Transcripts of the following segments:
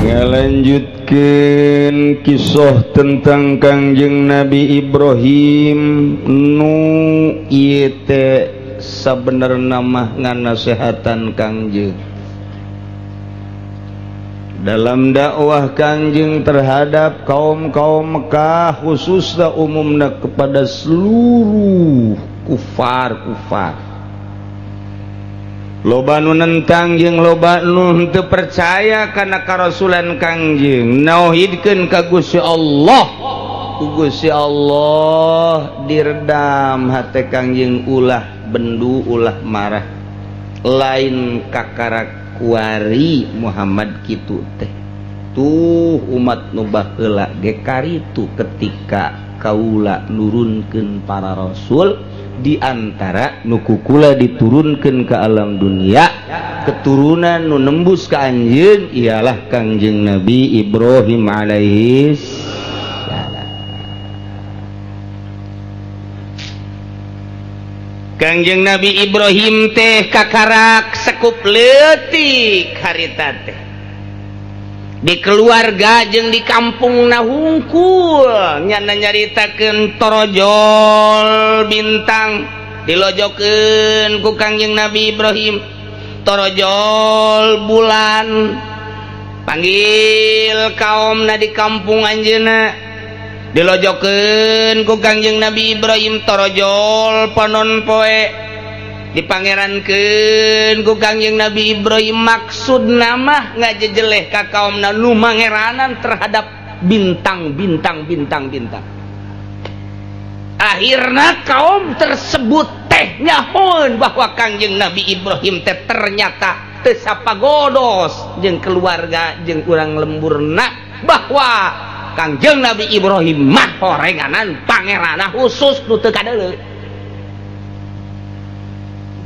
ngalanjutkeun kisah tentang Kangjeng Nabi Ibrahim nu ieu teh sabenerna mah nganasehatan Kangjeng dalam dakwah Kangjeng terhadap kaum-kaum Mekah, khususnya umumnya kepada seluruh kufar. Loba nu nentang jeung loba nu teu percaya kana karasulan Kangjeng, nauhidkeun ka Gusti Allah. Ku Gusti Allah diredam hate Kangjeng ulah bendu ulah marah. Lain kakarak kuari Muhammad kitu teh. Tuh umat nu baheula ge karitu ketika kaula nurunkeun para rasul di antara nu kukula diturunkeun ke alam dunia keturunan nu nembus ka anjeun ialah Kangjeng Nabi Ibrahim alaihi salam. Kangjeng Nabi Ibrahim teh kakarak sekup leutik harita teh di keluarga jeung di kampung hungkul nyana nyaritakeun torojol bintang dilojokeun ku Kangjeng Nabi Ibrahim, torojol bulan panggil kaumna di kampung anjeunna dilojokeun ku Kangjeng Nabi Ibrahim, torojol panon poe dipangerankeun ku Kangjeng Nabi Ibrahim. Maksud mah ngajejeleh ka kaumna nu mangeranan terhadap bintang. Akhirna kaum tersebut teh nyahoan bahwa Kangjeng Nabi Ibrahim teh ternyata teu sapagodos jeung keluarga jeung urang lemburna, bahwa Kangjeng Nabi Ibrahim mah horenganan pangerana khusus nu teu kadeuleu.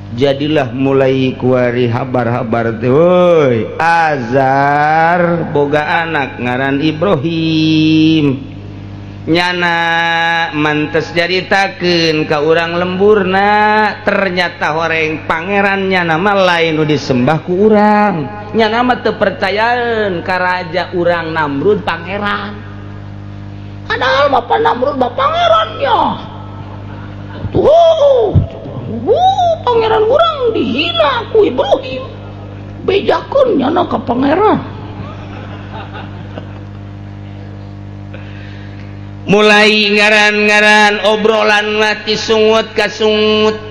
Jadilah mulai kuari habar-habar teh, woi Azar boga anak ngaran Ibrahim, nyana mantes jaritakeun ka urang lemburna ternyata horeng pangerannya nama lain nu disembah ku urang, nyana mah teu percayaeun ka raja urang Namrud pangeran, padahal bapak Namrud bapak pangerannya tuh. Pangeran urang dihina ku Ibrahim, bejakeun nyana ka pangeran. Mulai ngaran-ngaran obrolan mati sungut ka sungut,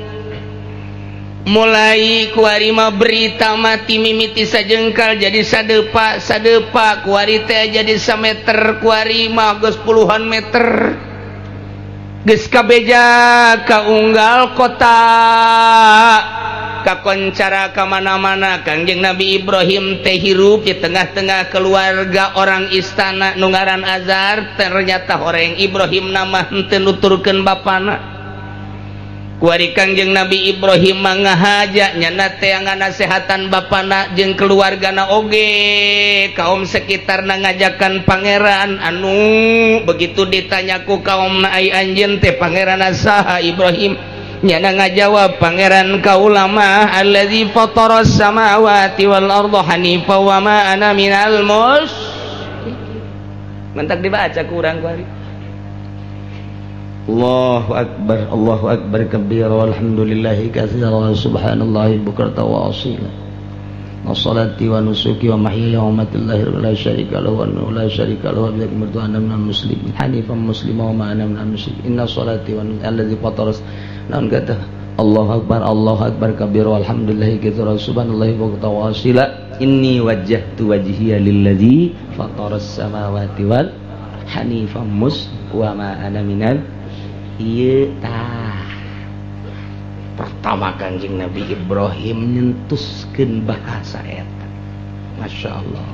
mulai kuari mah berita mati mimiti sajengkal jadi sadepa kuari teh jadi sameter, kuari mah geus puluhan meter. Geus kabeja ka unggal kota kakoncara ka mana-mana. Kangjeng Nabi Ibrahim teh hirup di tengah-tengah keluarga orang istana nu ngaran Azar, ternyata horeng Ibrahim nama henteu nuturkeun bapana. Kuari Kangjeng Nabi Ibrahim mangahaja nyana teh nganasehatan bapana jeung keluargana oge. Kaum sekitarna ngajakan pangeran anu begitu ditanya ku kaumna ai anjeun teh pangeran saha Ibrahim, nyana ngajawab pangeran kaula mah allazi fataras samawati wal arda hanifa wa ma ana minal musyrikin. Mantak dibaca ku urang kuari. Allahu akbar kabira walhamdulillahi katsira wa subhanallahi bukratan wa asila. Wassalati wa nusuki wa mahyaya wa mamatillahi la syarika lahu wa la syarika lahu wa bidzalika umirtu ana minal muslimin hanifan muslima wa ma ana minal musyrikin. Inna sholati wa allazi fataras nan kata Allahu akbar kabira walhamdulillahi katsira wa subhanallahi bukratan wa asila. Inni wajjahtu wajhiya lilladzi fataras samawati wal hanifan wa ma ana minal. Ieu tah pertama Kangjeng Nabi Ibrahim nyentuskeun bahasa eta. Masya Allah.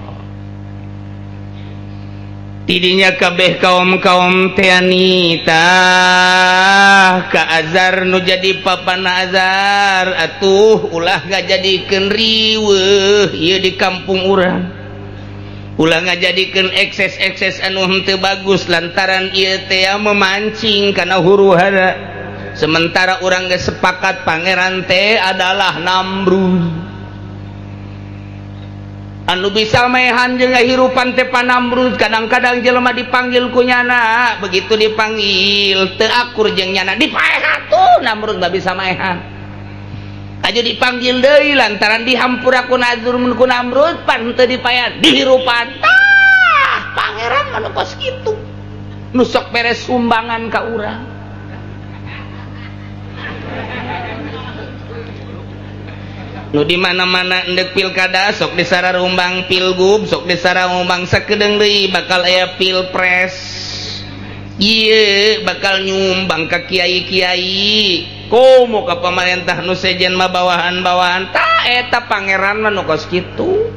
Tidinya kabeh kaum-kaum teani tah ka Azar nu jadi papana Azar atuh ulah ngajadikeun riweuh ieu di kampung urang. Ulah ngajadikeun ekses-ekses anu henteu bagus lantaran ieu teh memancing kana huru-hara. Sementara urang geus sepakat pangeran teh adalah Namrud. anu bisa maehan jeung ngahirupan teh panamrud. Kadang-kadang jelema dipanggil ku nyana, begitu dipanggil teu akur jeung nyana dipaehan tuh Namrud da bisa maehan. Aja dipanggil deui lantaran dihampura ku Namrud pan teu dipaehan dihirupan. Tah pangeran mah kos kitu. Nu sok beres sumbangan ka urang. Nu di mana-mana endek pilkada sok disararumbang pilgub, sok disararumbang sakedeung deui bakal aya pilpres. Ieu bakal nyumbang ka kiai-kiai. Komo ka pamarentah nu sejen mah bawahan-bawahan. Tah eta pangeran mah nu kos kitu.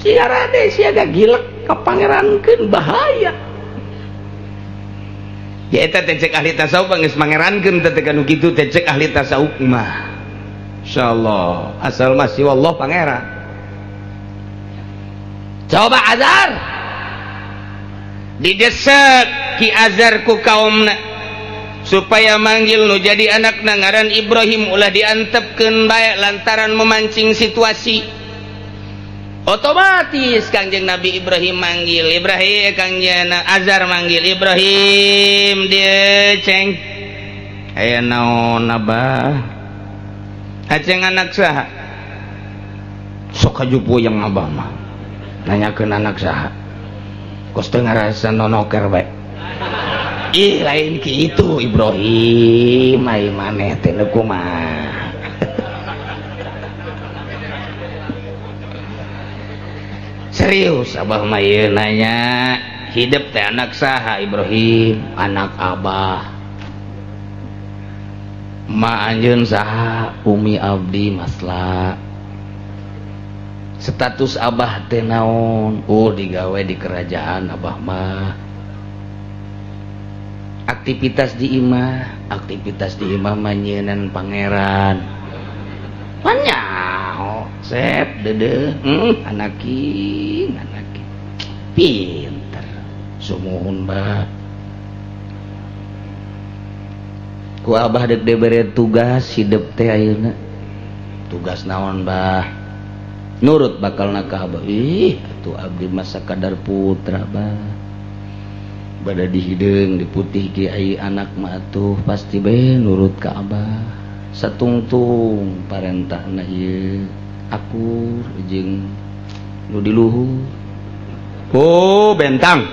Sia rade sia gagilek ka pangerankeun bahaya. Ya eta teh cek ahli tasawuf geus mangerankeun teh kanu kitu teh cek ahli tasawuf mah. Insyaallah asal masih wallah pangeran. Coba Azar didesak Ki Azar ku kaumna supaya manggil nu jadi anakna ngaran Ibrahim ulah diantepkeun bae lantaran memancing situasi. Otomatis Kangjeng Nabi Ibrahim manggil Ibrahim, Kangjeng Azar manggil Ibrahim, dia ceng aya naon abah aceng anak saha sok kajupu yang abah mah nanyakeun anak saha kos teu ngarasa nonoker bae. Ih lain kitu Ibrahim ai maneh teh kumaha. Serius abah mah ieu nanya hidup teh anak saha Ibrahim? Anak abah. Ma anjeun saha? Umi abdi masla. Status abah teh naon? Oh digawe di kerajaan abah mah. Aktivitas di imah mah nyeunan pangeran. Panyaho sep dede anaki pinter sumuhun bah ku abah dek dibere tugas hidup teh ayeuna tugas naon bah nurut bakalna ka abah. Ih atuh abdi mah sakadar putra bah bada dihideung diputih kiai anak mah atuh pasti bae nurut ka abah satungtung parentahna ieu akur jeung nu di luhur. Oh bentang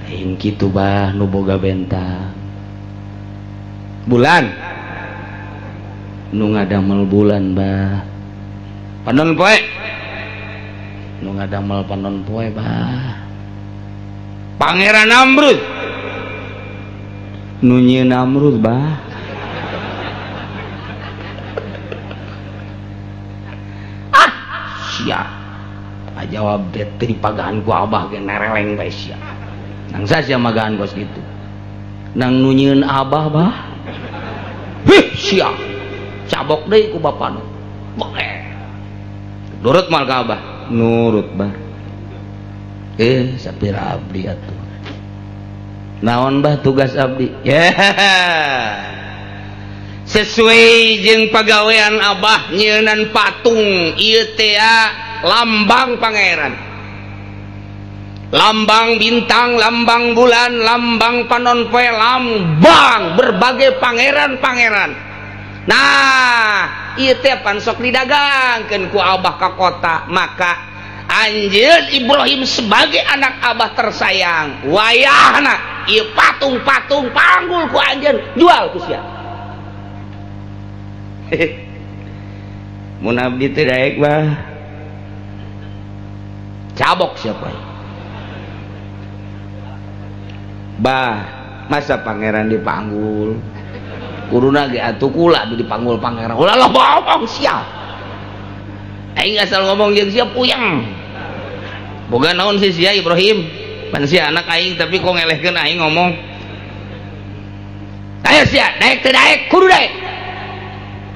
lain kitu bah nu boga bentang bulan nu ngadamel bulan bah panon poe nu ngadamel panon poe bah Pangeran Namrud nu nyieun Namrud bah sia jawab deh teh pagahan ku abah ge nereleng bae sia nang sasia magahan kos gitu nang nu nyieun abah bah sia cabok deui ku bapana boleh nurut mal ka abah nurut bah sapira abdi atuh naon bah tugas abdi sesuai jeung pagawean abah nyeunan patung ieu teh lambang pangeran, lambang bintang, lambang bulan, lambang panon poe, lambang berbagai pangeran-pangeran. Nah ieu teh pan sok didagangkeun ku abah ka kota. Maka anjeun Ibrahim sebagai anak abah tersayang wayahna ieu patung-patung panggul ku anjeun jual ku sia. Mun abdi teh daek bah cabok siapa bah masa pangeran dipanggul kuruna ge atuh kula dipanggul pangeran ulah lah bohong sia aing asal ngomong jeung sia puyeng boga naon si sia Ibrahim pan sia anak aing tapi kok ngelehkeun aing ngomong ayo sia daek teh daek kudu daek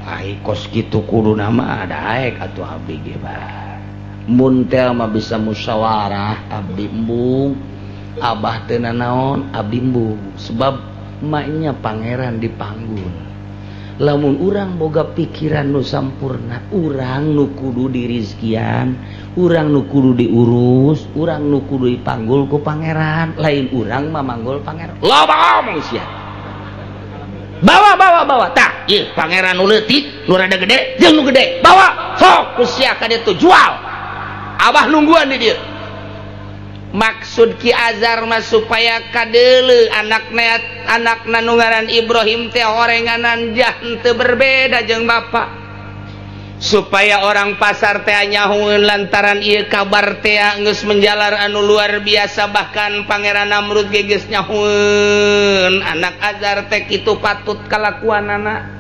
ai kos kitu kuduna mah daek atuh abdi ge bah mun teh mah bisa musyawarah abdi embung abah teu naon abdi embung sebab maknya pangeran dipanggul lamun urang boga pikiran nu sampurna, urang nu kudu dirizkian, urang nu kudu diurus, urang nu kudu dipanggul ku pangeran, lain urang mamanggul pangeran. Loba ngomong sia. Bawa tah ieu pangeran nu leutik nu rada gede jeung nu gede bawa sok ku sia ka ditu jual. Abah nungguan di dieu. Maksud Ki Azhar mah supaya kadeuleu anakna nu ngaran Ibrahim teh horenganan jah teu berbeda jeung bapa, supaya orang pasar teh nyahoeun lantaran ieu kabar teh geus menjalar anu luar biasa, bahkan Pangeran Namrud ge geus nyahoeun anak Azhar teh kitu patut kalakuanana.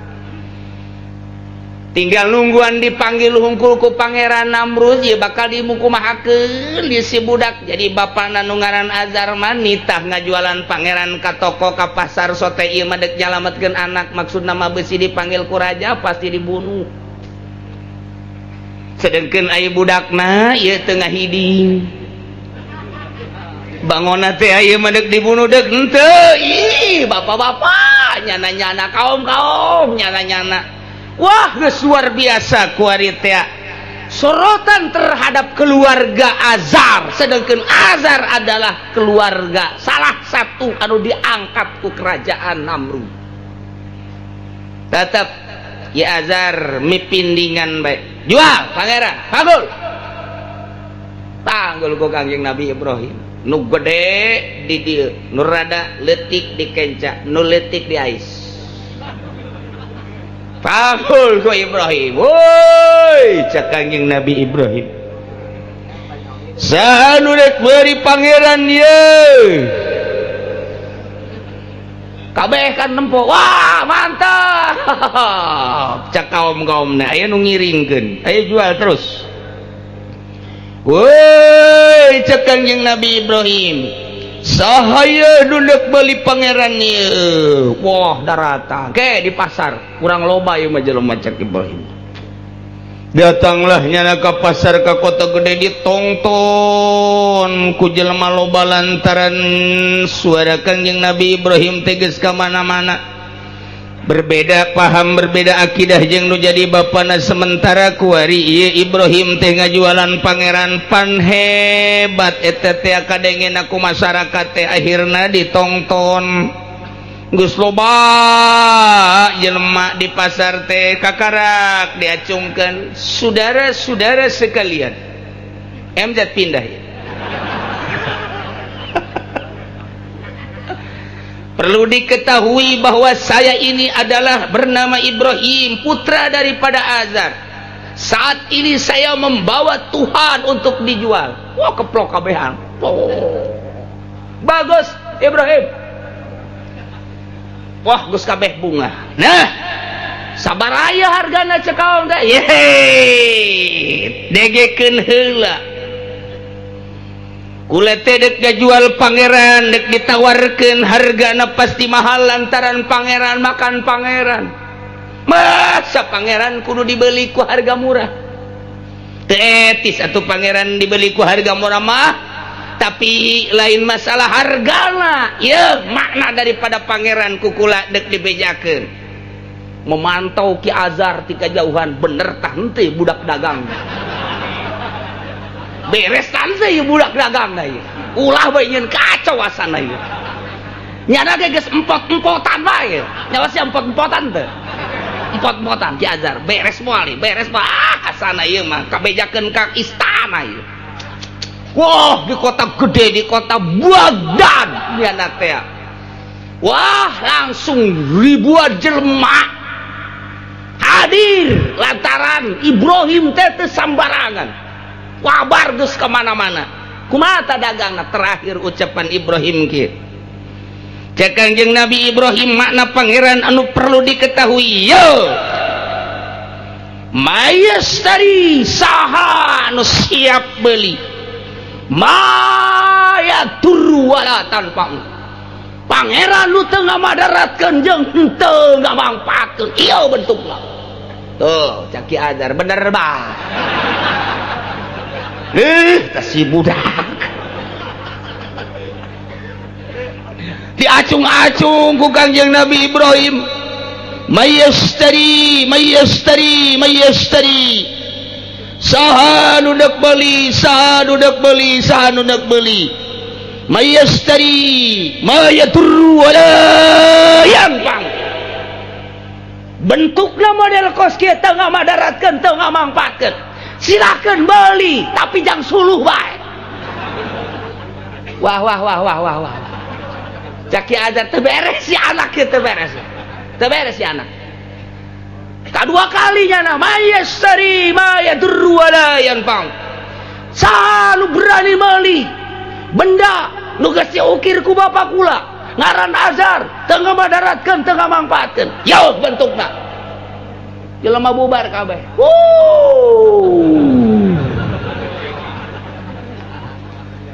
Tinggal nungguan dipanggil hungkul ku Pangeran Namrud ya bakal dimukumahakeun di si budak. Jadi bapana nu ngaran Azhar mah nitah ngajualan pangeran ka toko ka pasar sote ieu mah deuk nyalametkeun anak, maksudna mah beusi dipanggil ku raja pasti dibunuh. Sedengkeun aya budakna ieu teu ngahiding. Bangona teh ieu mah deuk dibunuh deuk henteu. Ih, bapak-bapak nyana-nyana kaum-kaum nyana-nyana. Wah, geus luar biasa kuari teh sorotan terhadap keluarga Azhar, sedangkan Azhar adalah keluarga salah satu anu diangkat ku kerajaan Namrud. Tetap ya Azhar mipindingan baik jual pangeran panggul ku Kangjeng Nabi Ibrahim nu gede di dieu, nu rada leutik di kenca, nu leutik di ais. Panggul ku Ibrahim, woi cak Kangjeng Nabi Ibrahim, saha nu rek beuri pangeran ieu? Kabeh kan nempo, wah mantap, cak kaum-kaumna aya nu ngiringkeun, aya jual terus. Woi cak Kangjeng Nabi Ibrahim, sahaya duduk beli pangeran ieu. Wah darata ke di pasar kurang loba ieu mah jelema cek Ibrahim. Datanglah nyana ka pasar ka kota gede ditongton ku jelema loba lantaran suara Kangjeng Nabi Ibrahim teges ka mana-mana. Berbeda paham, berbeda akidah jeung nu jadi bapana, sementara kuari ieu Ibrahim teh ngajualan pangeran pan hebat eta teh kadengena ku masyarakat teh akhirna ditongton. Geus loba jelema di pasar teh kakarak diacungkeun. Saudara-saudara sekalian, MZ pindah ya. Perlu diketahui bahwa saya ini adalah bernama Ibrahim, putra daripada Azhar. Saat ini saya membawa Tuhan untuk dijual. Wah keplok kabehan. Oh. Bagus Ibrahim. Wah gus kabeh bunga. Nah, sabar aya hargana cekaon teh. Yeay. Degekeun heula. Kulete dek jual pangeran, dek ditawarkan hargana pasti mahal lantaran pangeran makan pangeran. Masa pangeran kudu dibeli ku harga murah? Teetis atau pangeran dibeli ku harga murah mah, tapi lain masalah hargana. Ya makna daripada pangeran kukula dek dibejakeun. Memantau Ki Azhar ti kajauhan, bener tah henteu budak dagang. Beres tante ya budak dagang na ya, ulah bae nyeun kacau asana ya. Nyana ge geus empot-empotan bae, nyawa si empot-empotan teh. Empot-empotan Ki Azhar, beres moal ieu, beres mah asana ieu mah kabejakeun ka istana ieu. Wah, di kota gede, di kota Baghdad nyana teh. Wah, langsung ribuan jelema hadir lantaran Ibrahim teh teu sambarangan. Wabar geus ka mana-mana. Kumaha dagangna? Terakhir ucapan Ibrahim kieu. Cek Kangjeng Nabi Ibrahim makna pangeran anu perlu diketahui. Yo. Mayastari saha anu siap beli. Maya turu wala tanpa. Pangeran nu teu ngamadaratkeun jeung henteu ngamangpaatkeun. Ieu bentukna. Tuh, Cak Ki Azhar bener bah. Si budak diacung-acung ku Kangjeng Nabi Ibrahim. mayastari saha nu dak beli mayastari mayatur wala yanfang bentukna model kos kieu teu ngamadaratkeun teu ngamangpaatkeun silakeun beli tapi jang suluh bae wah caki ajar teu beres si anak kieu teu beres si anak kadua kalinya na mayastari mayadur wala yanfang saha nu berani meuli benda nu geus diukir ku bapa kula ngaran azar teu ngamadaratkeun teu ngamangpaatkeun yaeuh bentukna jelema bubar kabeh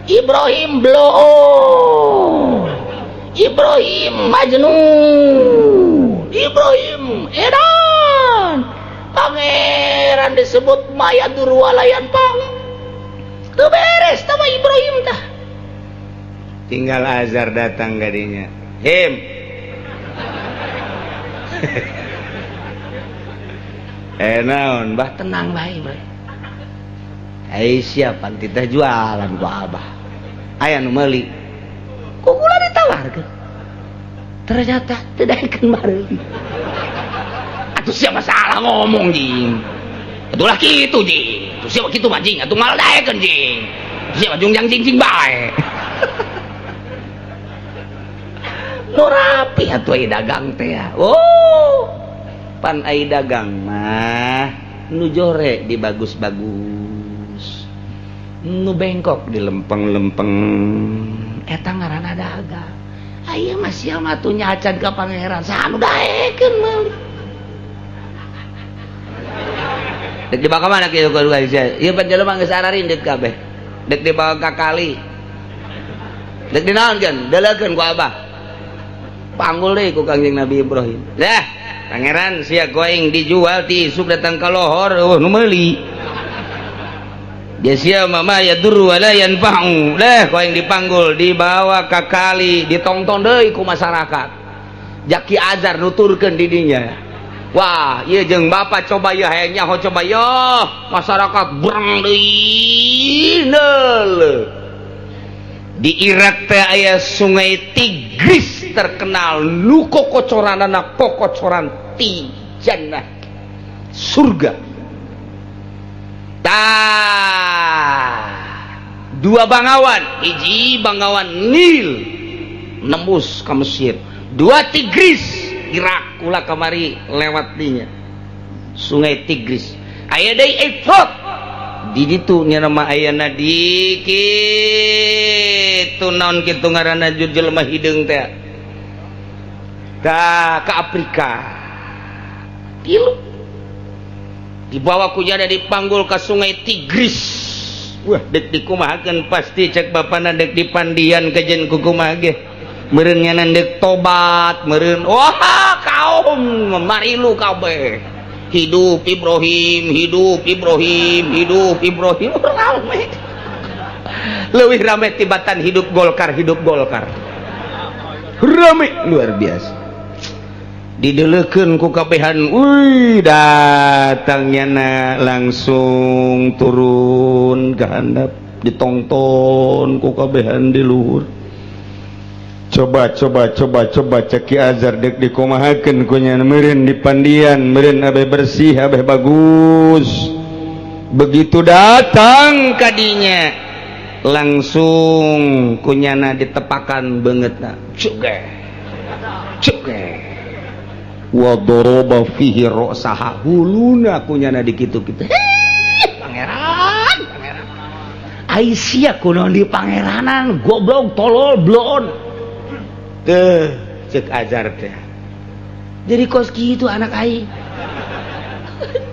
Ibrahim blow Ibrahim Majnun Ibrahim edan pangeran disebut mayadur walayan pang teu beres sama Ibrahim tah tinggal azar datang gadinya him naon bah tenang bae siapa titah jualan ku abah aya nu meuli ku kula ditawarkeun ternyata teu daekeun bareuli atuh siapa salah ngomong jing atuh kitu jing atuh siapa kitu mah jing atuh malah daekeun jing siapa jungjang jing bae nu rapi atuh ai dagang teh pan ai dagang mah nu jore di bagus-bagus nu bengkok di lempeng-lempeng eta ngaranna dagang aya mah sia mah atuh nyacan ka pangeran saha nu daekeun meuli dek dibawa ka mana kieu kudu sia ieu pan jelema geus ararindeut kabeh dek dibawa ka kali dek dinaonkeun deulekeun ku abah panggul deh ku Kangjeng Nabi Ibrahim dah pangeran sia goeng dijual ti isuk datang ka lohor nu meuli dia sia mama ya dur wala yanfa'u dah goeng dipanggul dibawa ka kali ditongtong deui ku masyarakat jaki azar nuturkeun di dinya wah ieu jeung bapa coba ya hayang nyaho coba ya masyarakat berang deui neuleuh di Irak teh aya sungai Tigris terkenal nu kokocoranana kokocoran ti jannah surga dua bangawan hiji bangawan Nil nembus ka Mesir dua Tigris Irak ulah kamari lewat dinya sungai Tigris aya deui Efrat di ditu nya nama ayana di kitu naon kitu ngaranna jelema hideung teh ka Afrika tilu dibawa ku jana dipanggul ka sungai Tigris wah dek dikumahakeun pasti cek bapana dek dipandian kajen ku kumaha ge meureun nyana dek tobat meureun wah kaum marilu kabeh hidup Ibrahim rame leuwih rame tibatan hidup Golkar rame luar biasa didelekeun ku kabehan datangnya langsung turun ke handap ditongton ku kabehan di luhur coba ceki azar dek dikumahakeun ku nya meureun dipandian meureun abe bersih abe bagus begitu datang kadinya langsung kunyana ditepakan beungeutna cuge wa daraba fihi ra'saha huluna kunyana dikitu-kitu pangeran Aisyah kunaon di pangeranan goblok tolol blon teh cek azar teh jadi kos kitu anak aing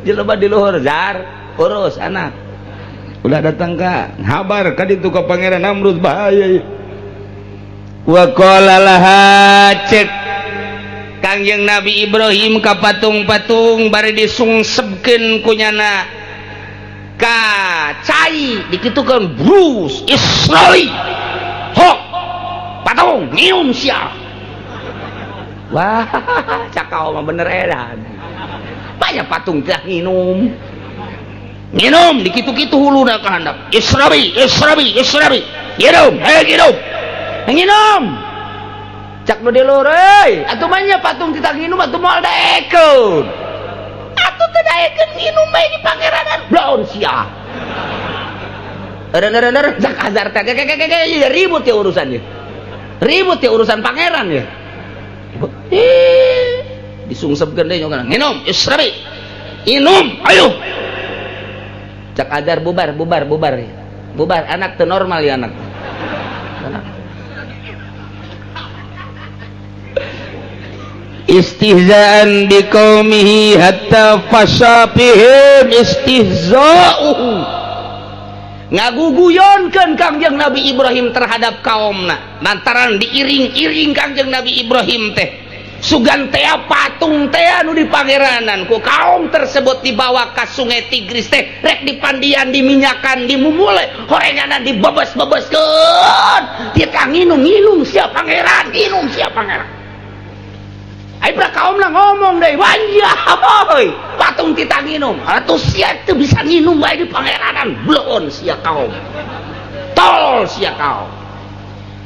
jelema di luhur zar urus anak udah datang ka habar ka ditu ka pangeran Namrud bahaya wa qala laha cek Kangjeng Nabi Ibrahim ka patung-patung bari disungsebkeun kunyana ka cai dikitukeun Bruce Israeli hok patung ngium sia Wah, cakau mah bener edan. Banyak patung teh nginum. Nginum di kitu-kitu huluna ka handap. Israbi. Nginum, nginum. Nginum. Cak nu di lur euy, atuh mah nya patung kita nginum atuh moal daekeun. Atuh teh daekeun nginum bae di pangeranan blaon sia. Eureun Zak Azhar teh ribut ya urusannya. Ribut ya urusan pangeran ya. Disungsepkeun deui nyokana. Nginum, israbi. Inum, ayo. Cak Azhar bubar. Bubar anak teu normal ya anak. Istihzaan biqaumihi hatta fasabihim istihza'uhu. Ngaguguyonkeun Kangjeng Nabi Ibrahim terhadap kaumna lantaran diiring-iring Kangjeng Nabi Ibrahim teh sugan teh patung teh anu di pangeranan ku kaum tersebut dibawa ka sungai Tigris teh rek dipandian diminyakan dimumule horenganan dibebes-bebeskeun dia nginum sia pangeran ai pra kaumna ngomong deui wanja boy patung kita nginum atuh sia teu bisa nginum bae di pangeranan bloon sia kaum tol sia kaum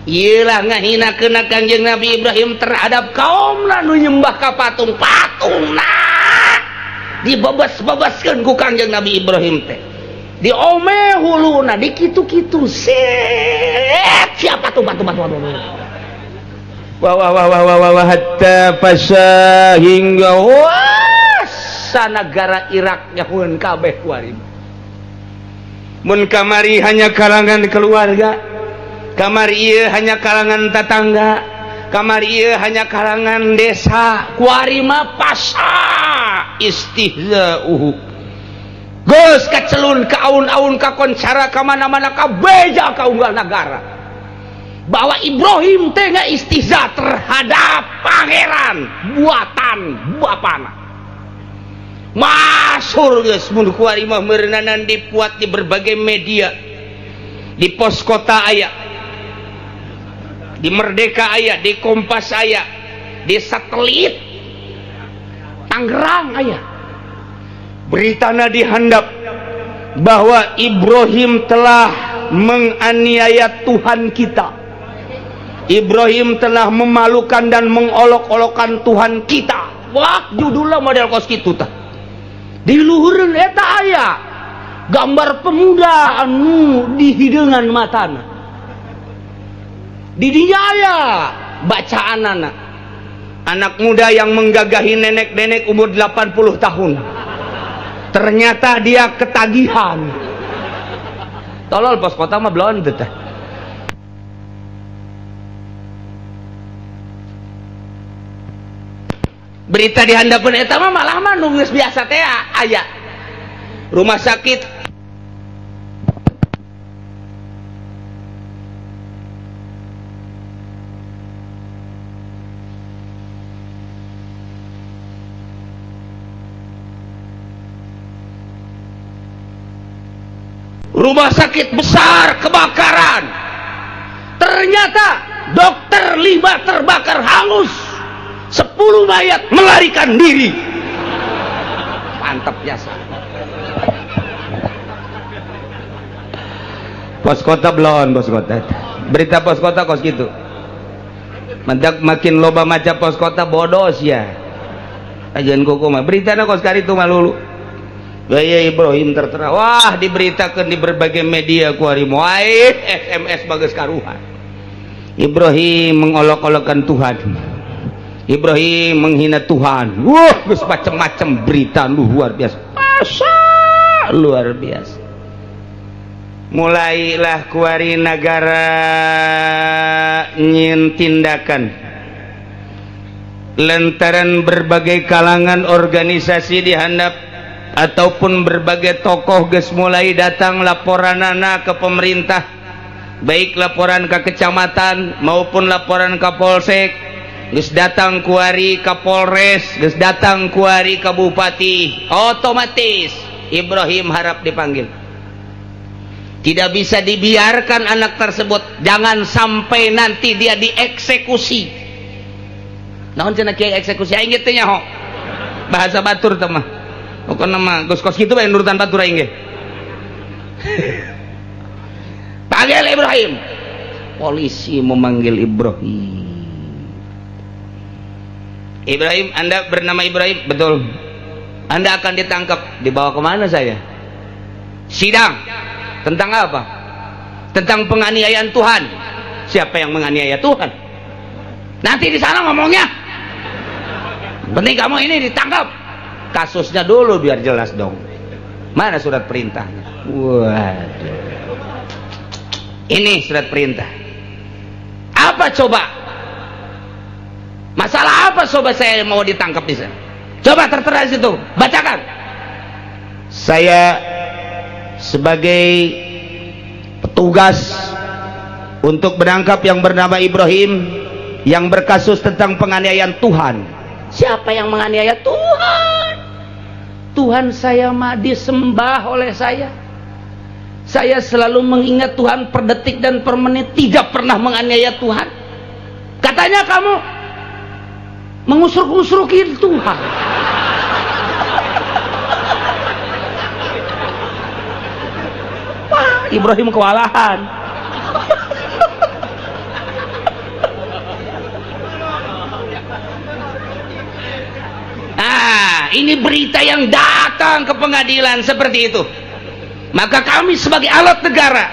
ieu lah ngahinakeun Kangjeng Nabi Ibrahim terhadap kaumna nu nyembah ka patungna dibebes-bebeskeun ku Kangjeng Nabi Ibrahim teh diome huluna dikitu-kitu set sia patung wah hatta pasha hingga sanagara Irak nyahueun kabeh kuari mun kamari hanya kalangan keluarga, kamari ieu hanya kalangan tetangga, kamari ieu hanya kalangan desa kuari mah pasha istihza'uhu geus kacelun ka aun-aun ka koncara ka mana-mana ka beja ka unggal nagara bahwa Ibrahim teh istihza terhadap pangeran buatan bapana. Masyhur geus mun kuari mah meureunanan dipuat di berbagai media. Di Pos Kota aya. Di Merdeka aya, di Kompas aya, di Satelit Tangerang aya. Beritana dihandap bahwa Ibrahim telah menganiaya Tuhan kita. Ibrahim telah memalukan dan mengolok-olokkan Tuhan kita. Wah, judulnya model kos kitu tah. Di luhureun eta aya gambar pemuda anu di hideungan matana. Di dinya aya bacaanana. Anak muda yang menggagahi nenek-nenek umur 80 tahun. Ternyata dia ketagihan. Tolol Pos Kota mah belum teh. Berita di handapeun eta mah malah mah nu geus biasa teh aya. Rumah sakit besar kebakaran. Ternyata dokter 5 terbakar hangus. 10 mayat melarikan diri. Mantap biasa. Pos Kota belon, Pos Kota. Berita Pos Kota kos gitu. Mendak makin loba maca Pos Kota bodos ya. Ajan kuku mah beritana kos karitu mah lulu. Gaya Ibrahim tertera. Wah, diberitakan di berbagai media kuari moai SMS bagus karuhan. Ibrahim mengolok-olokkan Tuhan. Ibrahim menghina Tuhan. Wah, geus macam-macam berita luar biasa. Luar biasa. Mulailah kuari negara nyin tindakan lantaran berbagai kalangan organisasi dihandap ataupun berbagai tokoh geus mulai datang laporanana ke pemerintah, baik laporan ke kecamatan maupun laporan ke polsek. Geus datang kuari ka Polres, geus datang kuari ka bupati, otomatis Ibrahim harap dipanggil. Tidak bisa dibiarkan anak tersebut, jangan sampai nanti dia dieksekusi. naon cenah kiai eksekusi aing teh nya ho bahasa batur teh mah pokona mah geus kos kitu bae nurutan batur aing ge panggil Ibrahim. Polisi memanggil Ibrahim, Anda bernama Ibrahim? Betul. Anda akan ditangkap. Dibawa kemana saya? Sidang. Tentang apa? Tentang penganiayaan Tuhan. Siapa yang menganiaya Tuhan? Nanti di sana ngomongnya. Penting kamu ini ditangkap. Kasusnya dulu biar jelas dong. Mana surat perintahnya? Waduh. Ini surat perintah. Apa coba? Masalah apa coba saya mau ditangkap di sana? Coba tertera di situ, bacakan. Saya sebagai petugas untuk menangkap yang bernama Ibrahim yang berkasus tentang penganiayaan Tuhan. Siapa yang menganiaya Tuhan? Tuhan saya mah disembah oleh saya. Saya selalu mengingat Tuhan per detik dan per menit, tidak pernah menganiaya Tuhan. Katanya kamu mengusruk-usrukin Tuhan. Wah, Ibrahim kewalahan. Ini berita yang datang ke pengadilan seperti itu. Maka kami sebagai alat negara,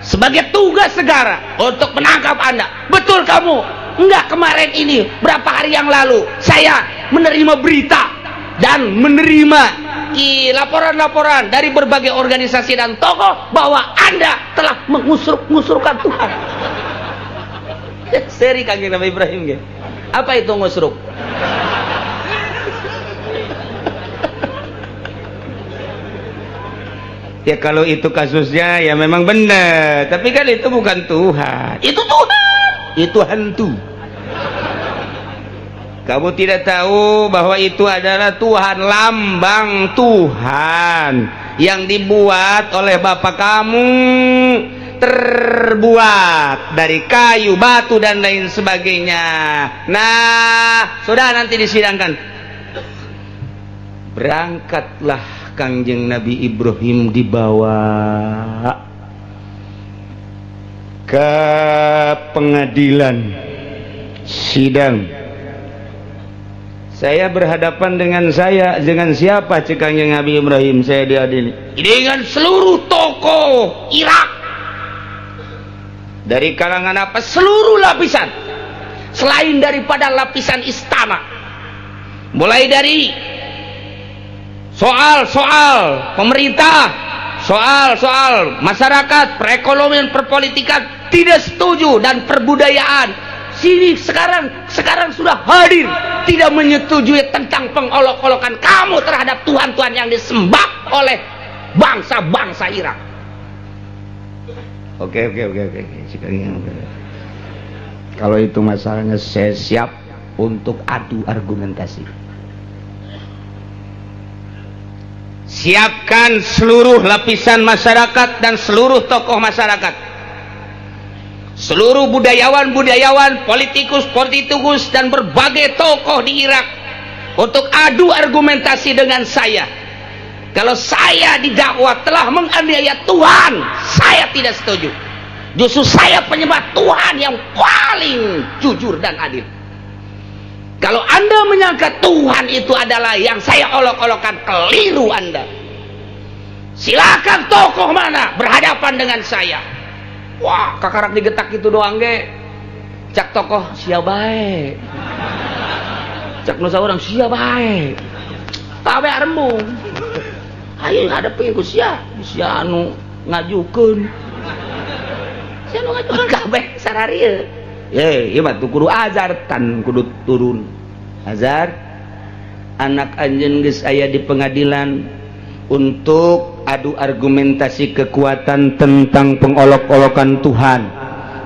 sebagai tugas negara untuk menangkap Anda. Betul kamu? Enggak, kemarin ini berapa hari yang lalu saya menerima berita dan menerima laporan-laporan dari berbagai organisasi dan tokoh bahwa Anda telah mengusruk-ngusrukan Tuhan. Seri Kanjeng Nabi Ibrahim. Apa itu ngusruk? Ya kalau itu kasusnya ya memang benar, tapi kan itu bukan Tuhan. Itu Tuhan, itu hantu. Kamu tidak tahu bahwa itu adalah Tuhan, lambang Tuhan yang dibuat oleh bapak kamu, terbuat dari kayu, batu dan lain sebagainya. Nah, sudah nanti disidangkan. Berangkatlah Kanjeng Nabi Ibrahim dibawa ke pengadilan sidang. Saya berhadapan dengan siapa cek Kanjeng Nabi Ibrahim? Saya diadili dengan seluruh tokoh Irak dari kalangan apa? Seluruh lapisan selain daripada lapisan istana, mulai dari soal-soal pemerintah, soal-soal masyarakat, perekonomian, perpolitikan tidak setuju, dan perbudayaan sini sekarang sudah hadir tidak menyetujui tentang pengolok-olokan kamu terhadap Tuhan-Tuhan yang disembah oleh bangsa-bangsa Irak. Oke. Kalau itu masalahnya, saya siap untuk adu argumentasi. Siapkan seluruh lapisan masyarakat dan seluruh tokoh masyarakat, seluruh budayawan, politikus dan berbagai tokoh di Irak untuk adu argumentasi dengan saya. Kalau saya didakwa telah menganiaya Tuhan, saya tidak setuju. Justru saya penyembah Tuhan yang paling jujur dan adil. Kalau Anda menyangka Tuhan itu adalah yang saya olok-olokan, keliru Anda. Silakan tokoh mana berhadapan dengan saya. Wah, kakarak digetak itu doang ge. Cak tokoh sia bae. Cak nusa orang sia bae. Kabe arembung. Ayo hadapi ku sia anu ngajukeun. Sia anu ngajukeun kabeh sararieu. Ieu mah kudu azar tan kudu turun. Azar anak anjeun geus aya di pengadilan untuk adu argumentasi kekuatan tentang pengolok-olokan Tuhan.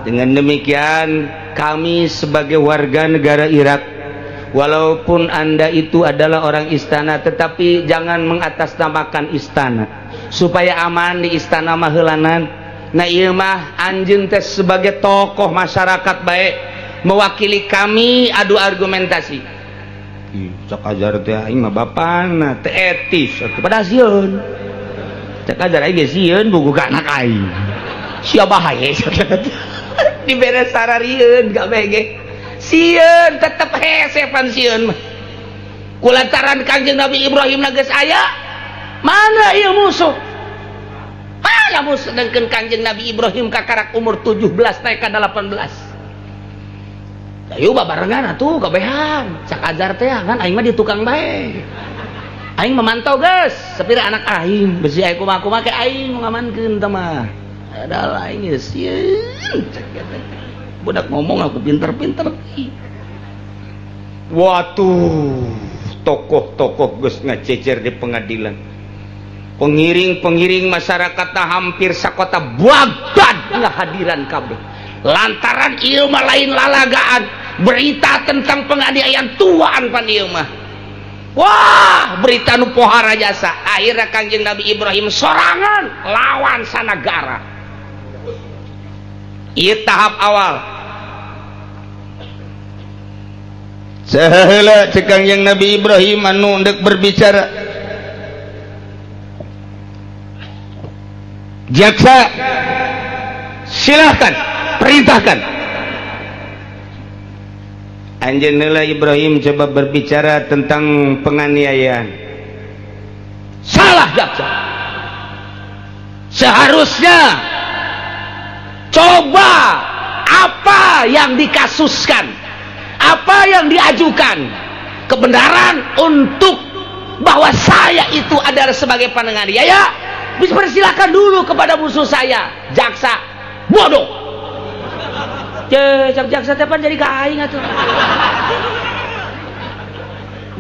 Dengan demikian kami sebagai warga negara Irak, walaupun Anda itu adalah orang istana, tetapi jangan mengatasnamakan istana supaya aman di istana mah heulanan. Nah ieu mah anjeun teh sebagai tokoh masyarakat baik mewakili kami adu argumentasi. Cak ajar teh aing mah bapana teh etis atuh pada sieun. Cak ajar aing ge sieun buku ka anak aing. Sia bahaye diberes sararieun ka bege. Sieun tetep hese pan sieun mah. Kulantaran Kangjeng Nabi Ibrahim na geus aya, mana ieu musuh? Mana musuh dengkeun Kangjeng Nabi Ibrahim kakarak umur 17 naik ka 18. Ayo babarengan atuh kabehan cak ajar teh kan aing mah di tukang bae aing memantau geus sapira anak aing besi aing kumaha ke aing ngamankeun teh mah adalah aing geus sieun budak ngomong aku pinter-pinter waduh tokoh-tokoh geus ngacecer di pengadilan pengiring-pengiring masyarakat hampir sakota Baghdad ngahadiran kabeh lantaran ieu mah lain lalagaan berita tentang penganiayaan tuaan pan ieu mah wah berita nu pohara jasa akhirnya Kangjeng Nabi Ibrahim sorangan lawan sanagara ieu tahap awal saheula cek Kangjeng Nabi Ibrahim anu hendak berbicara jaksa silahkan perintahkan. Anjeun heula Ibrahim coba berbicara tentang penganiayaan. Salah jaksa. Seharusnya coba apa yang dikasuskan, apa yang diajukan, kebenaran untuk bahwa saya itu adalah sebagai penganiaya, dipersilakan dulu kepada musuh saya, jaksa bodoh. Jaksa tepan jadi kaing atuh.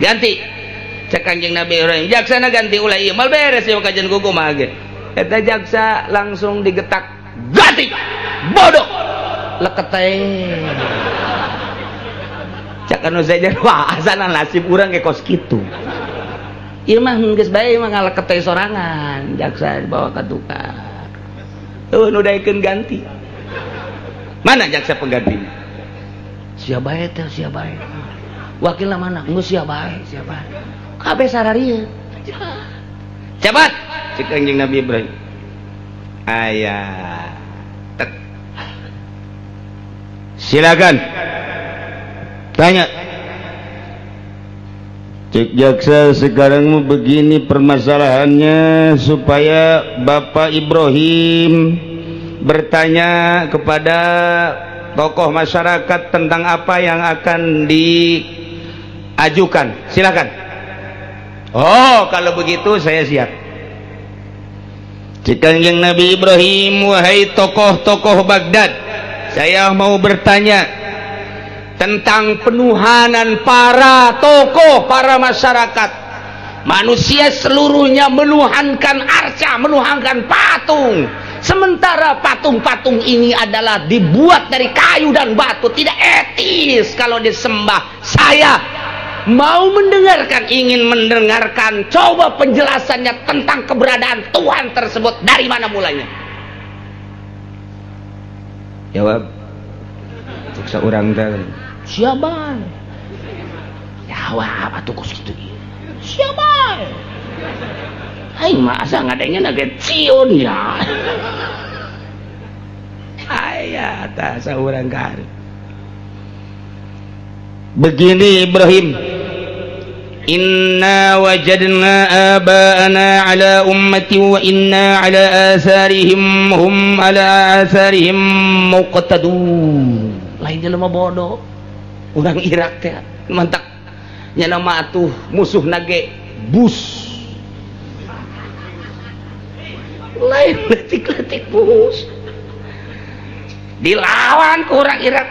Ganti. Cek Kangjeng Nabi Ibrahim, jaksana ganti ulah ieu mal beres ieu kajian kuku mah ge. Eta jaksa langsung digetak, ganti. Bodoh. Leket teh. Cak anu saja wah asana nasib urang ge kos kitu. Ieu mah geus bae mah ngaleket teh sorangan, jaksa dibawa ka tukang. Nu daekeun ganti. Mana jaksa penggantinya? Sia bae teh, sia bae. Wakilna mana? Geus sia bae, sia bae. Kabeh sararieu. Cepat, cek Kangjeng Nabi Ibrahim. Aya. Tek. Silakan. Tanya. Cek jaksa sekarang mau begini permasalahannya supaya Bapak Ibrahim bertanya kepada tokoh masyarakat tentang apa yang akan diajukan. Silakan. Oh, kalau begitu saya siap. Kangjeng Nabi Ibrahim, wahai tokoh-tokoh Baghdad, saya mau bertanya tentang penuhanan para tokoh, para masyarakat. Manusia seluruhnya menuhankan arca, menuhankan patung. Sementara patung-patung ini adalah dibuat dari kayu dan batu, tidak etis kalau disembah. Saya mau mendengarkan, ingin mendengarkan, coba penjelasannya tentang keberadaan Tuhan tersebut, dari mana mulanya? Jawab. Seorang teh. Siapa? Jawab atuh kos kitu. Siapa? Aing mah asa ngadengnya nage ciun ya. Aya tah saurang ka. Begini Ibrahim. Inna wajadna aba'ana ala ummati wa inna ala asarihim hum ala asarihim muqtadun. Lain jelema bodoh. Urang Irak teh mantak nya nama atuh musuh nage bus. Lain letik-letik bus dilawan ke orang Irak.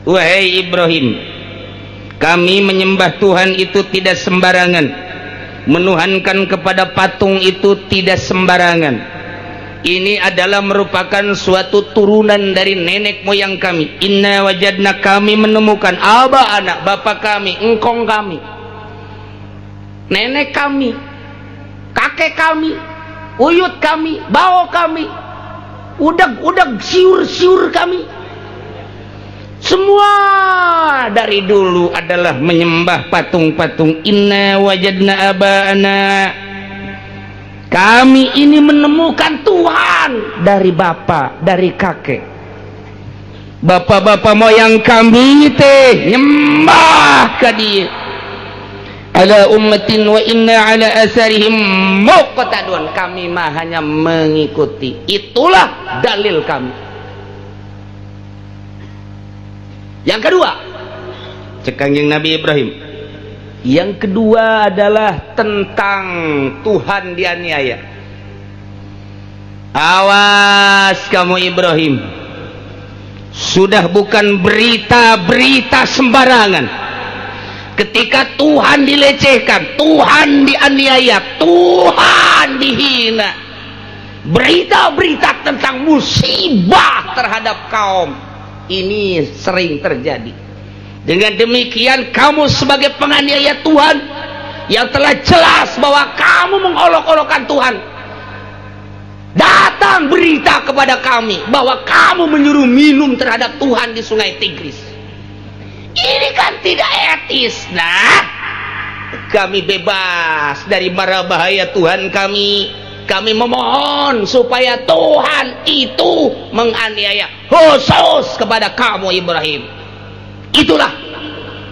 Wahai Ibrahim, kami menyembah Tuhan itu tidak sembarangan, menuhankan kepada patung itu tidak sembarangan. Ini adalah merupakan suatu turunan dari nenek moyang kami. Inna wajadna, kami menemukan, aba anak bapak kami, engkong kami, nenek kami, kakek kami, uyut kami, bau kami, udag-udag siur-siur kami, Semua dari dulu adalah menyembah patung-patung. Inna wajadna abana, kami ini menemukan Tuhan dari bapak, dari kakek. Bapak-bapak moyang kami teh nyembah ka dia. Ala ummatin wa inna ala asarihim muqtadun, kami mah hanya mengikuti. Itulah dalil kami. Yang kedua, cek Kangjeng Nabi Ibrahim, yang kedua adalah tentang Tuhan dianiaya. Awas kamu Ibrahim, sudah bukan berita-berita sembarangan. Ketika Tuhan dilecehkan, Tuhan dianiaya, Tuhan dihina, berita-berita tentang musibah terhadap kaum ini sering terjadi. Dengan demikian kamu sebagai penganiaya Tuhan yang telah jelas bahwa kamu mengolok-olokkan Tuhan, datang berita kepada kami bahwa kamu menyuruh minum terhadap Tuhan di Sungai Tigris. Ini kan tidak etis. Nah, kami bebas dari mara bahaya Tuhan kami. Kami memohon supaya Tuhan itu menganiaya khusus kepada kamu Ibrahim. Itulah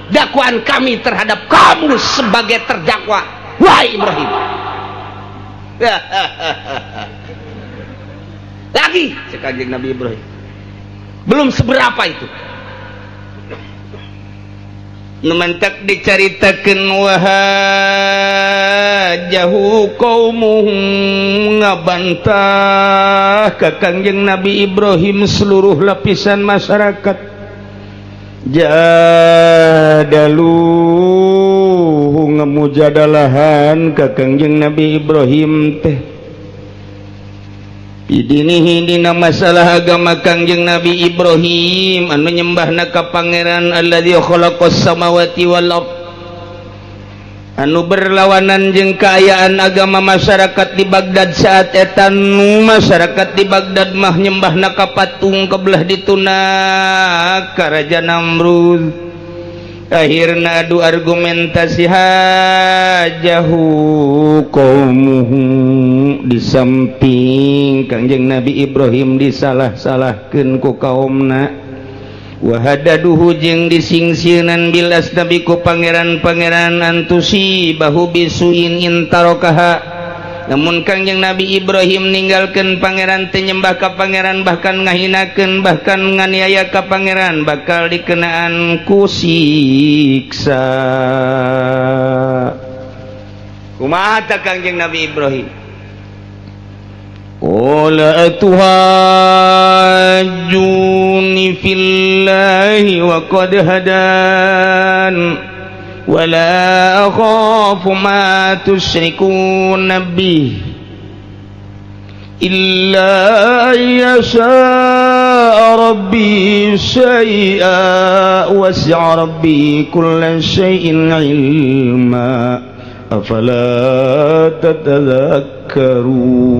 dakwaan kami terhadap kamu sebagai terdakwa, wahai Ibrahim. Lagi sekali Nabi Ibrahim, belum seberapa itu. Numantak dicaritakeun wahajahu qaumuh, ngabantah ka Kangjeng Nabi Ibrahim seluruh lapisan masyarakat. Jadalu ngamujadalahan ka Kangjeng Nabi Ibrahim teh idinihi dina masalah agama Kangjeng Nabi Ibrahim anu nyembahna ka pangeran alladzi khalaqas samawati wal ard, anu berlawanan jeung kaayaan agama masyarakat di Baghdad saat eta. Nu masyarakat di Baghdad mah nyembahna ka patung kebelah dituna ka Raja Namrud. Akhirna adu argumentasi hajahu qaumuhu, di samping Kangjeng Nabi Ibrahim disalah-salahkeun ku kaumna, wahadaduhu jeung disingsieunan bilas nabi ku pangeran-pangeran antusi bahu bisuin intarokaha. Namun Kangjeng Nabi Ibrahim ninggalkeun pangeran teu nyembah ka pangeran, bahkan ngahinakeun, bahkan nganiaya ka pangeran, bakal dikenaan ku siksa. Kumaha ta Kangjeng Nabi Ibrahim? Qala atuhajjuni fillahi wa qad hadan wala akhafu ma tusyrikun bih illa yasha rabbi syai'a wasi'a rabbi kulla syai'in ilma afala tatadhakkarun.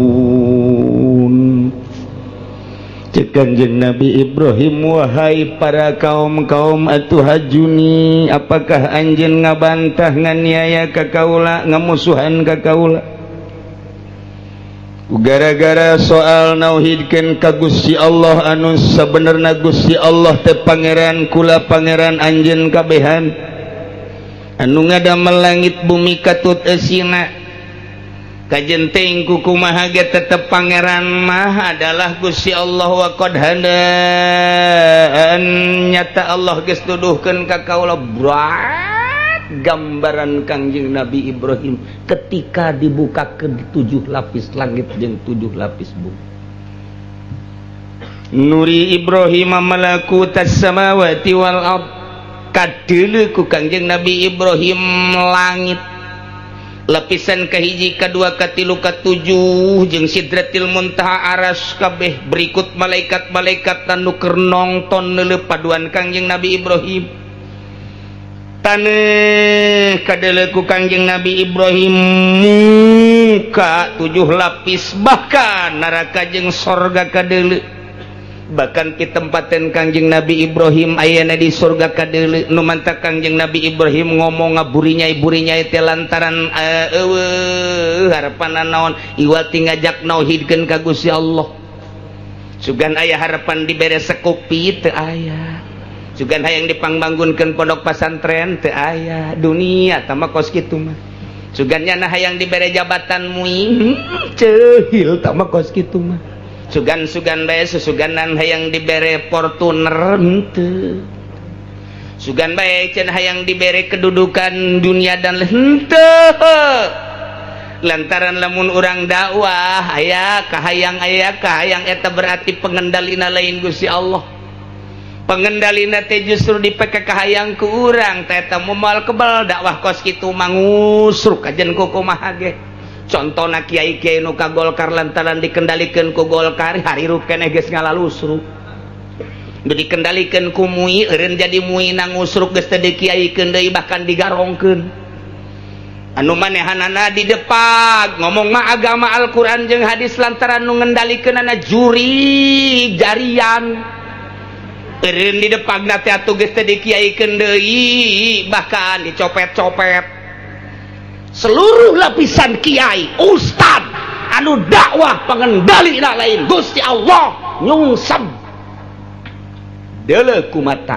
Kangjeng Nabi Ibrahim, wahai para kaum-kaum atuhajuni, apakah anjeun ngabantah nganiaya ka kaula, ngamusuhan ka kaula gara-gara soal nauhidkeun ka Gusti Allah anu sabenerna Gusti Allah teh pangeran kula pangeran anjeun kabehan anu ngadamel langit bumi katut eusina. Kajenteng kukumaha ge tetep pangeran mah adalah Gusti Allah wa qad hadan, nyata Allah geus tuduhkeun ka kaula. Berat gambaran Kangjeng Nabi Ibrahim ketika dibukakeun 7 lapis langit jeung 7 lapis bumi. Nuri Ibrahim malakutas samawati wal ard, kadeuleu ku Kangjeng Nabi Ibrahim langit lapisan kahiji, kadua, katilu, katujuh jeung Sidratil Muntaha aras kabeh berikut malaikat-malaikat anu keur nongton leuleuh paduan Kangjeng Nabi Ibrahim. Taneuh kadeuleu ku Kangjeng Nabi Ibrahim muka 7 lapis, bahkan neraka jeung sorga kadeuleu bahkan ditempaten Kangjeng Nabi Ibrahim ayana di surga kadeuleu nu mantap Kangjeng Nabi Ibrahim ngomong ngaburinya teh lantaran harapan naon iwati ngajak nauhidkeun ka Gusti Allah sugan aya harapan dibere sekopi teu aya sugan hayang dipangbangunkeun pondok pesantren teu aya dunia tama kos kitu mah sugan nyana hayang dibere jabatan muing ceuhil tama kos kitu mah sugan bae susuganan hayang dibere Fortuner henteu sugan bae cenah hayang dibere kedudukan dunia dan henteu lantaran lamun urang dakwah aya kahayang eta berarti pengendalina lain Gusti Allah pengendalina teh justru dipake kahayang ku urang teh eta moal kebal dakwah kos kitu mangusruk kajen ku kumaha ge contohna kiai-kiai nu ka Golkar lantaran dikendalikeun ku Golkar harirup keneh geus ngalalusruk dikendalikeun ku MUI eureun jadi MUI nangusruk geus teu dikiaikeun deui bahkan digarongkeun anu manehanana di depan ngomong mah agama Al-Qur'an jeung hadis lantaran nu ngendalikeunana juri jarian eureun di depagna teh atuh geus teu dikiaikeun deui bahkan dicopet-copet seluruh lapisan kiai ustad anu dakwah pengendali lain Gusti Allah nyungsem deuleu kumata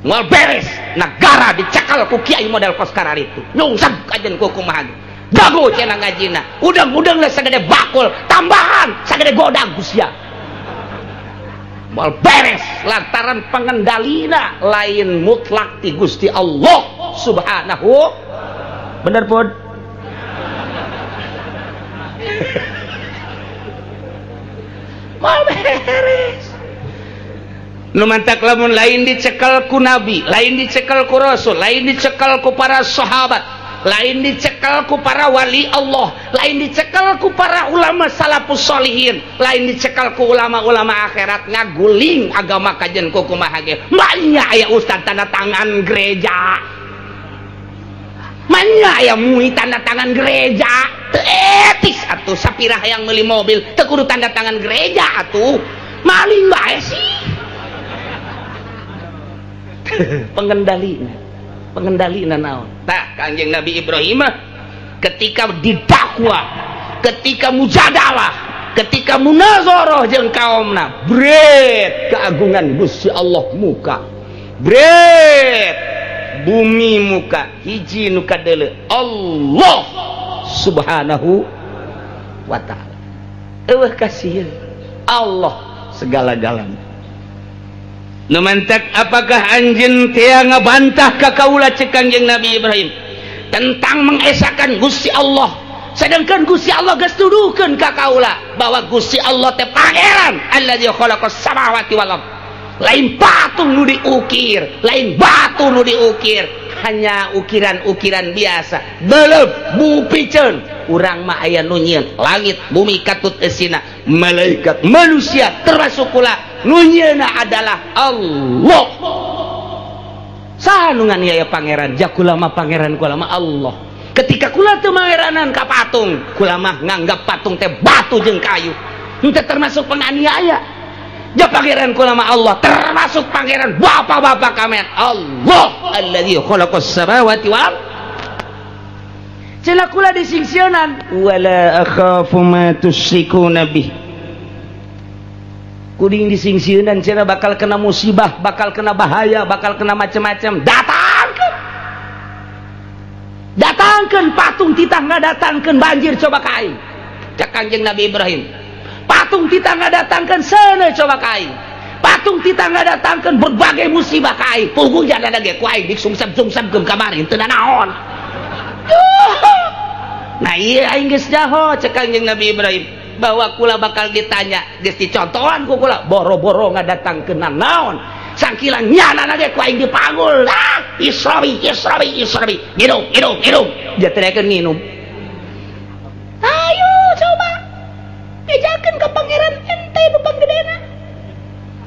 moal beres negara dicekal ku kiai model koskara itu nyungsem kajen ku kumaha dago cenah ngajina udang-udang lah sagede bakul tambahan sagede godang Gusia moal beres lantaran pengendalina lain mutlak ti Gusti Allah subhanahu bener pun mal beres nu mantak lamun lain dicekal ku nabi lain dicekal ku rasul lain dicekal ku para sahabat lain dicekal ku para wali Allah lain dicekal ku para ulama salafus sholihin lain dicekal ku ulama-ulama akhirat ngaguling agama kajen ku kumaha ge manya aya ustad tanda tangan gereja manya aya MUI tanda tangan gereja teu etis atuh sapirah yang meuli mobil teu kudu tanda tangan gereja atuh maling bae sih pengendalina naon tah Kangjeng Nabi Ibrahim ketika didakwa ketika mujadalah ketika munazarah jeung kaumna bret keagungan Gusti Allah muka bret bumi muka hiji nu kadeuleu Allah subhanahu wa ta'ala eueuh kasieun Allah segala-galana nu mantak apakah anjeun teu ngabantah ka kaula cek Kangjeng Nabi Ibrahim tentang mengesakan Gusti Allah sedangkan Gusti Allah geus tuduhkeun ka kaula bahwa Gusti Allah teh pangeran allazi khalaqas samawati wal ardh lain patung nu diukir lain batu nu diukir hanya ukiran-ukiran biasa beleup bupikeun urang mah aya nu nyieun langit bumi katut eusina malaikat manusia termasuk pula nu nyieunna adalah Allah saha nu nganiaya pangeran jak kula mah pangeran kula mah Allah ketika kula teu mangeranan ka patung kula mah nganggap patung teh batu jeung kayu henteu termasuk penganiaya ja pangeran kula mah Allah termasuk pangeran bapak-bapak kami Allah allazi khalaqas samawati wal cenah kula disingsieunan wala akhafu ma tusyrikuna bih kuring disingsieunan cenah bakal kena musibah bakal kena bahaya bakal kena macam-macam datangkeun patung titah ngadatangkeun banjir coba ka aing cak Kangjeng Nabi Ibrahim patung kita ngadatangkeun seuneu coba ka aing patung kita ngadatangkeun berbagai musibah ka aing punggung jadana ge ku aing disungsep-sungsepkeun kamari teu naon nah ieu aing geus nyaho cek Kangjeng Nabi Ibrahim bahwa kula bakal ditanya geus dicontohan ku kula boro-boro ngadatangkeun naon sangkilang nyana ge ku aing dipanggul israwi minum jatrekeun nginum ayo coba ejakeun ke pangeran ente nu panggedena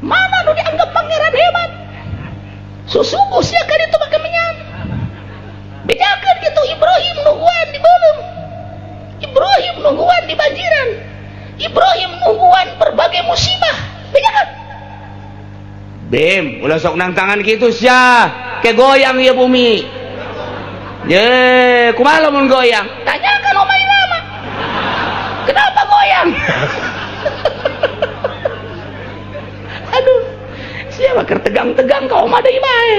mana nu dianggap pangeran hebat susuku sia ka ditu make menyan bejakeun kitu Ibrahim nungguan di beuleum Ibrahim nungguan di banjiran Ibrahim nungguan berbagai musibah Bem ulah sok nang tangan gitu sia ke goyang ya bumi ye kumaha lamun goyang tanyakan omai nama kenapa goyang aduh siapa keur tegang-tegang ka omah deui bae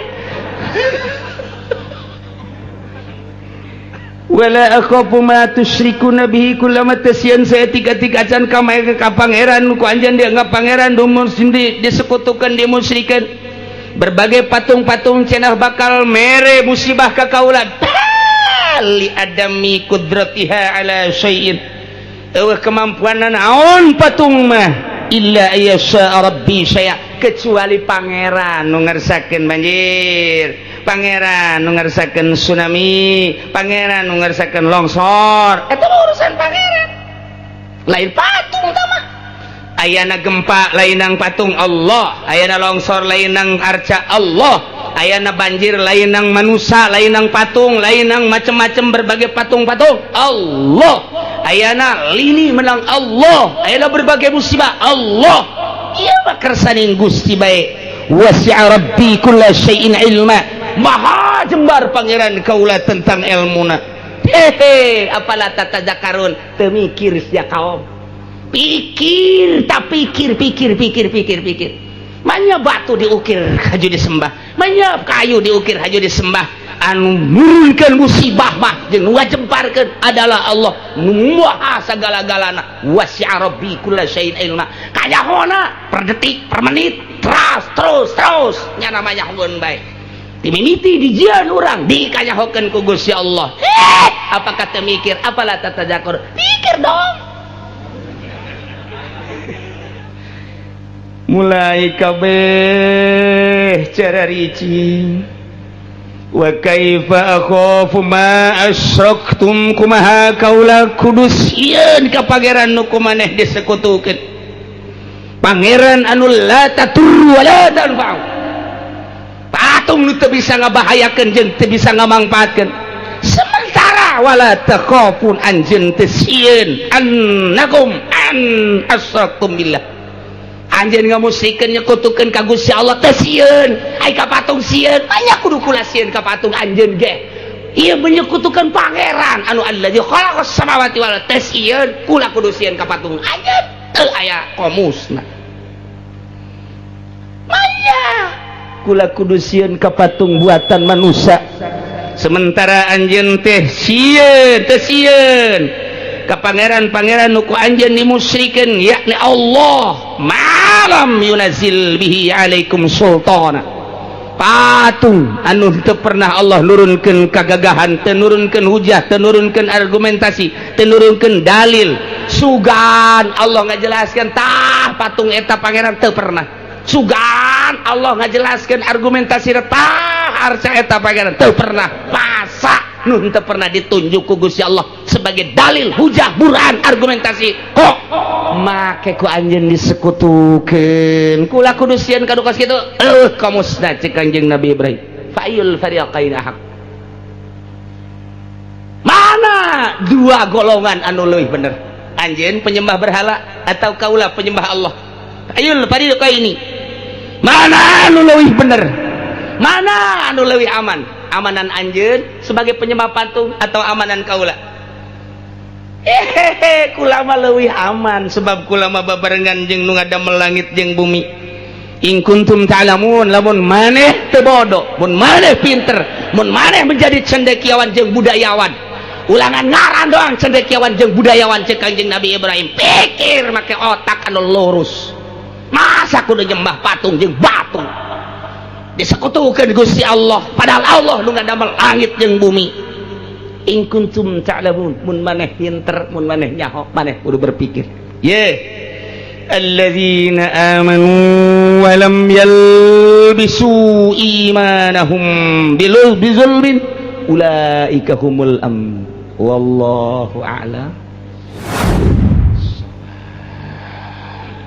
wala akhafu ma tusyrikuna bihi kullama tasyan saya tiga-tiga acan ka pangeran ku anjeun dia ngap pangeran dumun sindi disekutukan dimusyrikan berbagai patung-patung cenah bakal mere musibah ka kaula li adami qudratiha ala syai'in eueuh kemampuanna naon patung mah illa yasha rabbi saya kecuali pangeran nu ngersakeun banjir pangeran nu ngersakeun tsunami pangeran nu ngersakeun longsor eta urusan pangeran lain patung tah mah ayana gempa lainang patung Allah ayana longsor lainang arca Allah ayana banjir lainang manusia lainang patung lainang macam-macam berbagai patung-patung Allah ayana lini menang Allah ayana berbagai musibah Allah iya mah kersaning Gusti bae wasi'a rabbi kulla syai'in ilma maha jembar pangeran kaula tentang ilmuna hehe apalah tatadzakarun teu mikir sia kaum pikir tak pikir manya batu diukir haju disembah manya kayu diukir haju disembah anu nurunkeun musibah mah jeung nu ngajemparkeun adalah Allah nu maha sagala-galana wasi'a rabbi kulla syai'in ilma kayahona per detik per menit terus nya namanya hubun bae dimimiti dijieun urang dikanyahokeun ku Gusti Allah apakah teu mikir apalah tatadzakur pikir dong mulai kabeh cara ricing wa kaifa akhafu ma asyraktum kumaha kaula kudus sieun ka pangeran nu kumaneh disekutukeun pangeran anu la tatur wa la tanfa'u patung nu teu bisa ngabahayakeun jeung teu bisa ngamangpaatkeun sementara wala takhafun anjeun teu sieun annakum an asyraktum billah anjeun ngamusyrikeun nyekutukeun ka Gusti Allah teh sieun ai ka patung sieun anya kudu kula sieun ka patung anjeun ge ieu menyekutukeun pangeran anu allazi khalaqas samawati wal arda teh sieun kula kudu sieun ka patung anjeun teu aya komusna manya kula kudu sieun ka patung buatan manusia sementara anjeun teh sieun teu sieun ka pangeran-pangeran nu ku anjeun dimusyrikeun yakni Allah malam yunazil bihi alaikum sultana patung anu teu pernah Allah nurunkeun kagagahan teu nurunkeun hujah teu nurunkeun argumentasi teu nurunkeun dalil sugan Allah ngajelaskeun tah patung eta pangeran teu pernah sugan Allah ngajelaskeun argumentasi tah arca eta pangeran teu pernah masa nu teu pernah ditunjuk ku Gusti Allah sebagai dalil hujah burhan argumentasi kok make ku anjeun disekutukeun kula kudu sieun ka dukas kitu kamusna cek Kanjeng Nabi Ibrahim fa'il fariqain haq mana dua golongan anu leuwih bener anjeun penyembah berhala atau kaula penyembah Allah ayul fariqaini mana anu leuwih bener mana anu leuwih aman amanan anjeun sebagai penyembah patung atau amanan kaula kula mah leuwih aman sebab kula mah babarengan jeung nu ngadamel langit jeung bumi in kuntum ta'lamun lamun maneh teu bodoh mun maneh pinter mun maneh menjadi cendekiawan jeung budayawan ulangan ngaran doang cendekiawan jeung budayawan cek Kanjeng Nabi Ibrahim pikir make otak anu lurus masa kudu nyembah patung jeung batu disekutukeun Gusti Allah padahal Allah nu ngadamel langit jeung bumi in kuntum ta'lamun mun maneh pinter mun maneh nyaho maneh kudu berpikir alladzina amanu wa lam yalbisu imanahum bizulmin ulaika humul wallahu a'lam.